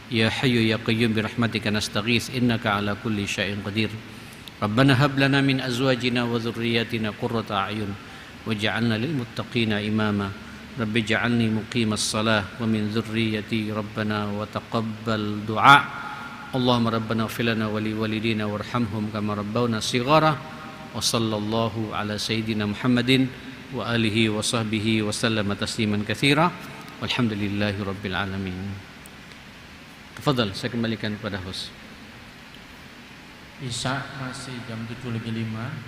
يا حي يا قيوم برحمتك نستغيث إنك على كل شيء قدير ربنا هب لنا من أزواجنا وذرياتنا قرة أعين واجعلنا للمتقين إماما رب اجعلني مقيم الصلاة ومن ذريتي ربنا وتقبل دعاء اللهم ربنا اغفر لنا ولوالدينا وارحمهم كما ربونا صغارا وصلى الله على سيدنا محمد وآله وصحبه وسلم تسليما كثيرا والحمد لله رب العالمين. Tafadhal, saya kembalikan kepada host. Isya masih jam 7:05,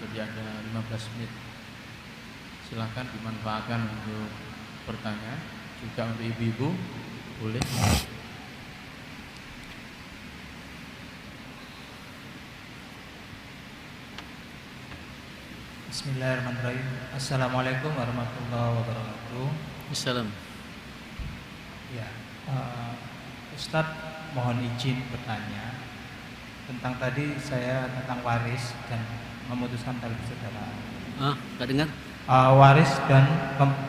jadi ada 15 menit. Silakan dimanfaatkan untuk bertanya, juga untuk ibu-ibu boleh. Bismillahirrahmanirrahim. Assalamualaikum warahmatullahi wabarakatuh. Assalam. Ya, Ustadz mohon izin bertanya tentang tadi saya tentang waris dan memutuskan tali persaudaraan. Nggak dengar? Waris dan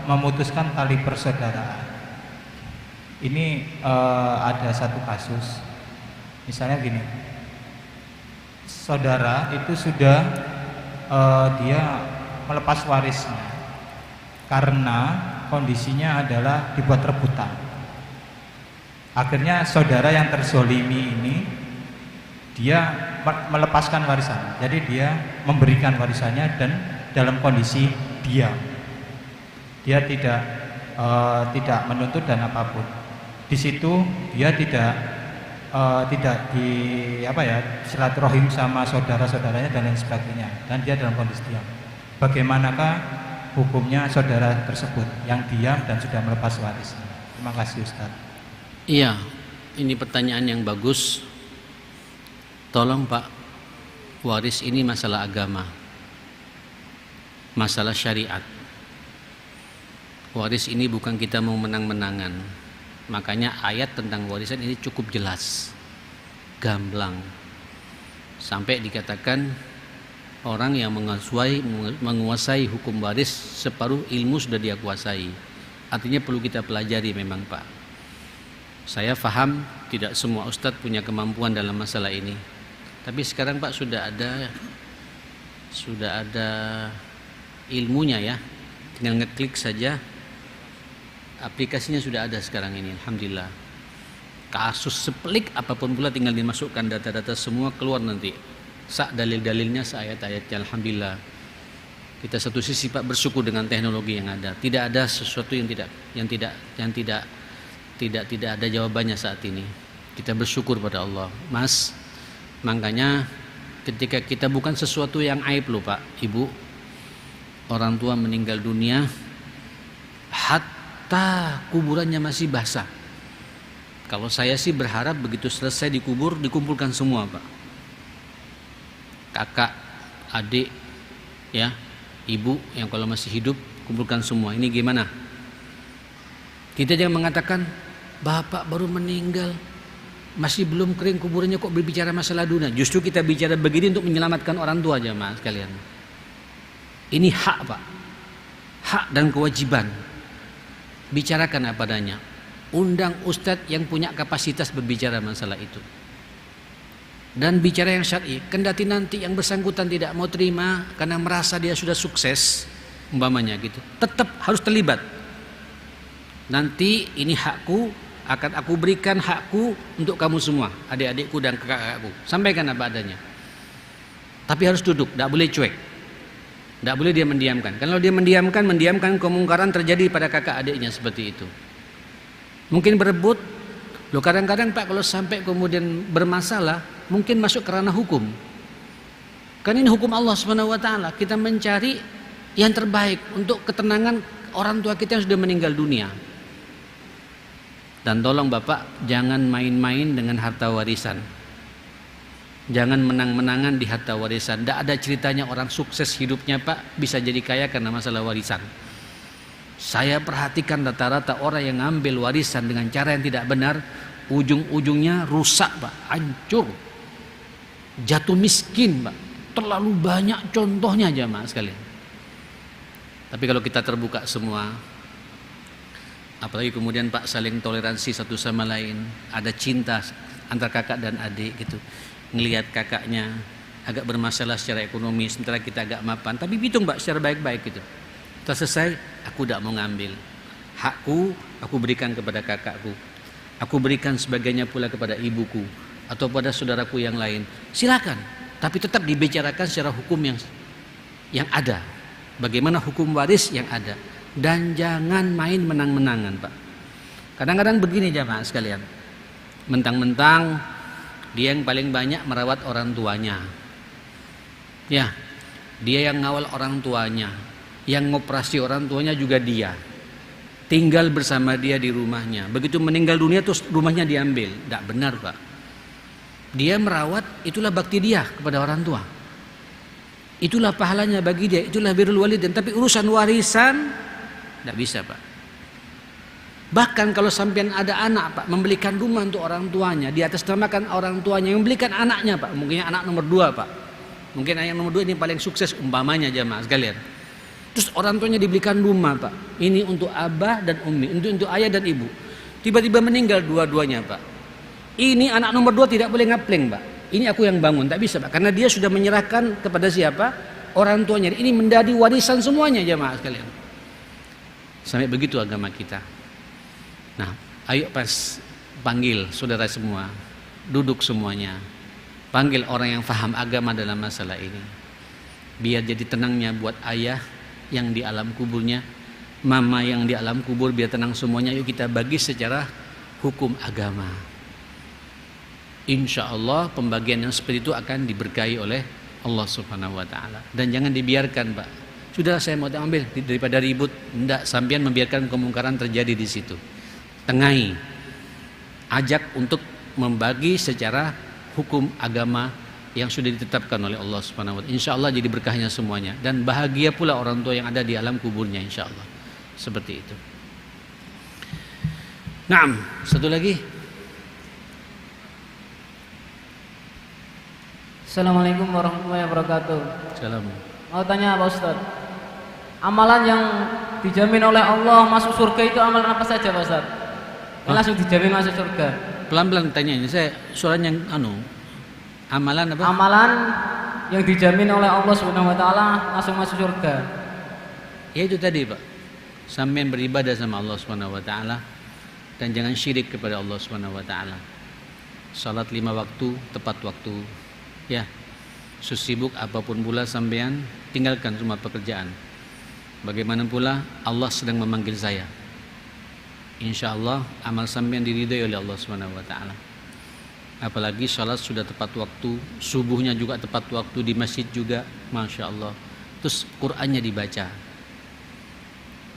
memutuskan tali persaudaraan. Ini ada satu kasus, misalnya gini, saudara itu sudah dia melepas warisnya karena kondisinya adalah dibuat rebutan. Akhirnya saudara yang terzolimi ini dia melepaskan warisan, jadi dia memberikan warisannya dan dalam kondisi diam. Dia tidak menuntut dan apapun. Di situ dia tidak silaturahim sama saudara-saudaranya dan lain sebagainya, dan dia dalam kondisi diam. Bagaimanakah hukumnya saudara tersebut yang diam dan sudah melepas warisnya? Terima kasih Ustaz. Iya, ini pertanyaan yang bagus. Tolong Pak, waris ini masalah agama, masalah syariat. Waris ini bukan kita mau menang-menangan. Makanya ayat tentang warisan ini cukup jelas, gamblang. Sampai dikatakan orang yang menguasai hukum waris separuh ilmu sudah dia kuasai. Artinya perlu kita pelajari memang Pak. Saya faham tidak semua ustadz punya kemampuan dalam masalah ini. Tapi sekarang Pak sudah ada ilmunya ya. Tinggal ngeklik saja. Aplikasinya sudah ada sekarang ini, alhamdulillah. Kasus sepelik apapun pula tinggal dimasukkan data-data semua keluar nanti. Dalil-dalilnya, ayat-ayatnya, alhamdulillah. Kita satu sisi Pak bersyukur dengan teknologi yang ada. Tidak ada sesuatu yang tidak ada jawabannya saat ini. Kita bersyukur pada Allah, Mas. Makanya ketika kita bukan sesuatu yang aib loh Pak, Ibu. Orang tua meninggal dunia, hatta kuburannya masih basah. Kalau saya sih berharap begitu selesai dikubur, dikumpulkan semua Pak. Kakak, adik, ya, ibu yang kalau masih hidup, kumpulkan semua. Ini gimana? Kita jangan mengatakan bapak baru meninggal, masih belum kering kuburannya kok berbicara masalah dunia. Justru kita bicara begini untuk menyelamatkan orang tua jemaah sekalian. Ini hak Pak, hak dan kewajiban. Bicarakan apa adanya. Undang ustadz yang punya kapasitas berbicara masalah itu. Dan bicara yang syar'i. Kendati nanti yang bersangkutan tidak mau terima karena merasa dia sudah sukses, umpamanya gitu, tetap harus terlibat. Nanti ini hakku, akan aku berikan hakku untuk kamu semua, adik-adikku dan kakak-kakakku. Sampaikan apa adanya. Tapi harus duduk, tidak boleh cuek. Tidak boleh dia mendiamkan. Kalau dia mendiamkan kemungkaran terjadi pada kakak adiknya seperti itu. Mungkin berebut. Loh kadang-kadang Pak kalau sampai kemudian bermasalah, mungkin masuk ke ranah hukum. Kan ini hukum Allah SWT. Kita mencari yang terbaik untuk ketenangan orang tua kita yang sudah meninggal dunia. Dan tolong Bapak jangan main-main dengan harta warisan. Jangan menang-menangan di harta warisan. Tidak ada ceritanya orang sukses hidupnya Pak bisa jadi kaya karena masalah warisan. Saya perhatikan rata-rata orang yang ngambil warisan dengan cara yang tidak benar, ujung-ujungnya rusak Pak, hancur, jatuh miskin Pak. Terlalu banyak contohnya jamaah sekalian. Tapi kalau kita terbuka semua, Apalagi kemudian Pak saling toleransi satu sama lain, ada cinta antara kakak dan adik gitu. Ngelihat kakaknya agak bermasalah secara ekonomi, sementara kita agak mapan, tapi hitung Pak secara baik-baik gitu. Setelah selesai, aku tidak mau ngambil. Hakku aku berikan kepada kakakku. Aku berikan sebagainya pula kepada ibuku atau pada saudaraku yang lain. Silakan, tapi tetap dibicarakan secara hukum yang ada. Bagaimana hukum waris yang ada. Dan jangan main menang-menangan Pak. Kadang-kadang begini jamaah sekalian, mentang-mentang dia yang paling banyak merawat orang tuanya, ya, dia yang ngawal orang tuanya, yang ngoperasi orang tuanya juga dia, tinggal bersama dia di rumahnya. Begitu meninggal dunia terus rumahnya diambil. Tidak benar Pak. Dia merawat, itulah bakti dia kepada orang tua, itulah pahalanya bagi dia, itulah birrul walidain. Tapi urusan warisan tidak bisa Pak. Bahkan kalau sampean ada anak Pak, membelikan rumah untuk orang tuanya, di atas namakan orang tuanya, membelikan anaknya Pak, mungkin anak nomor 2 Pak, mungkin anak nomor 2 ini paling sukses umpamanya jamaah sekalian. Terus orang tuanya dibelikan rumah Pak, ini untuk abah dan umi, untuk ayah dan ibu. Tiba-tiba meninggal dua-duanya Pak. Ini anak nomor 2 tidak boleh ngapleng Pak, ini aku yang bangun, tak bisa Pak, karena dia sudah menyerahkan kepada siapa? Orang tuanya. Ini menjadi warisan semuanya jamaah sekalian. Sampai begitu agama kita. Nah, ayo pas panggil saudara semua, duduk semuanya, panggil orang yang faham agama dalam masalah ini, biar jadi tenangnya buat ayah yang di alam kuburnya, mama yang di alam kubur, biar tenang semuanya. Yuk kita bagi secara hukum agama. Insya Allah pembagian yang seperti itu akan diberkahi oleh Allah Subhanahu Wa Taala. Dan jangan dibiarkan Pak, sudah saya mau ambil daripada ribut. Tidak, sampean membiarkan kemungkaran terjadi di situ. Tengahi, ajak untuk membagi secara hukum agama yang sudah ditetapkan oleh Allah Subhanahu Wa Taala. Insya Allah jadi berkahnya semuanya, dan bahagia pula orang tua yang ada di alam kuburnya. Insya Allah seperti itu. Naam, satu lagi. Assalamualaikum warahmatullahi wabarakatuh. Salam. Mau tanya Pak Ustaz, amalan yang dijamin oleh Allah masuk surga itu amalan apa saja Pak Ustaz? Langsung dijamin masuk surga. Pelan-pelan tanya ini, saya suaranya amalan apa? Amalan yang dijamin oleh Allah Subhanahu Wa Taala langsung masuk surga. Ya itu tadi Pak, sampean beribadah sama Allah Subhanahu Wa Taala dan jangan syirik kepada Allah Subhanahu Wa Taala. Salat 5 waktu tepat waktu, ya. Sesibuk apapun pula sampean, tinggalkan semua pekerjaan. Bagaimana pula Allah sedang memanggil saya. Insya Allah amal sampean diridhai oleh Allah Subhanahu Wa Taala. Apalagi salat sudah tepat waktu, subuhnya juga tepat waktu, di masjid juga, masya Allah. Terus Qur'annya dibaca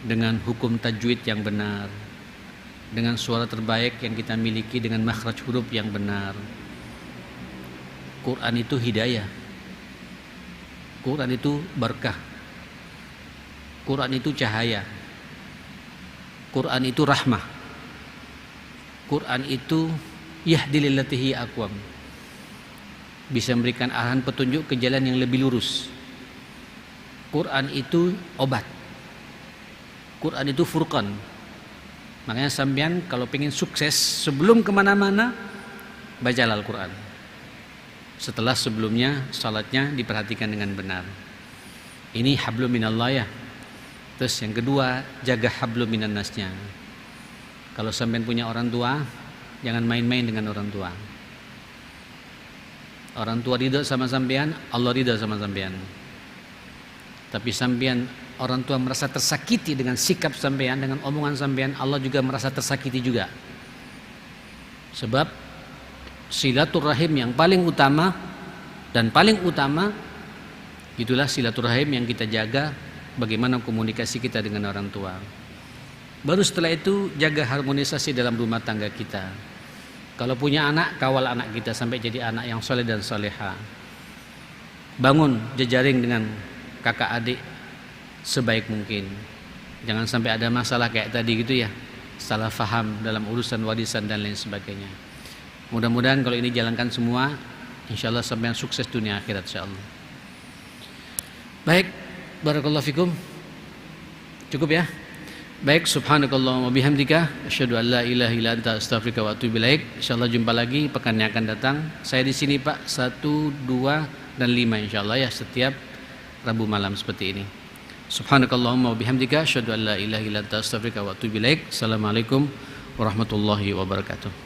dengan hukum tajwid yang benar, dengan suara terbaik yang kita miliki, dengan makhraj huruf yang benar. Quran itu hidayah, Quran itu berkah, Quran itu cahaya, Quran itu rahmah, Quran itu yahdi lillatihi aqwam, bisa memberikan arahan petunjuk ke jalan yang lebih lurus. Quran itu obat, Quran itu furqan. Makanya sampean kalau pengen sukses, sebelum kemana-mana bacalah Al-Quran. Setelah sebelumnya salatnya diperhatikan dengan benar. Ini hablum minallah ya. Terus yang kedua, jaga hablum minan nasnya. Kalau sampean punya orang tua, jangan main-main dengan orang tua. Orang tua ridho sama sampean, Allah ridho sama sampean. Tapi sampean, orang tua merasa tersakiti dengan sikap sampean, dengan omongan sampean, Allah juga merasa tersakiti juga. Sebab silaturahim yang paling utama dan paling utama itulah silaturahim yang kita jaga, bagaimana komunikasi kita dengan orang tua. Baru setelah itu jaga harmonisasi dalam rumah tangga kita. Kalau punya anak, kawal anak kita sampai jadi anak yang soleh dan soleha. Bangun jejaring dengan kakak adik sebaik mungkin. Jangan sampai ada masalah kayak tadi gitu ya, salah faham dalam urusan warisan dan lain sebagainya. Mudah-mudahan kalau ini jalankan semua, insya Allah sampai sukses dunia akhirat insya Allah. Baik, barakallahu fikum. Cukup ya. Baik, subhanakallahumma bihamdika asyhadu an la ilaha illa anta astaghfiruka wa atubu ilaik. Insyaallah jumpa lagi pekan yang akan datang. Saya di sini Pak 1, 2 dan 5 insyaallah ya, setiap Rabu malam seperti ini. Subhanakallahumma wa bihamdika asyhadu an la ilaha illa anta astaghfiruka wa atubu ilaik. Assalamualaikum warahmatullahi wabarakatuh.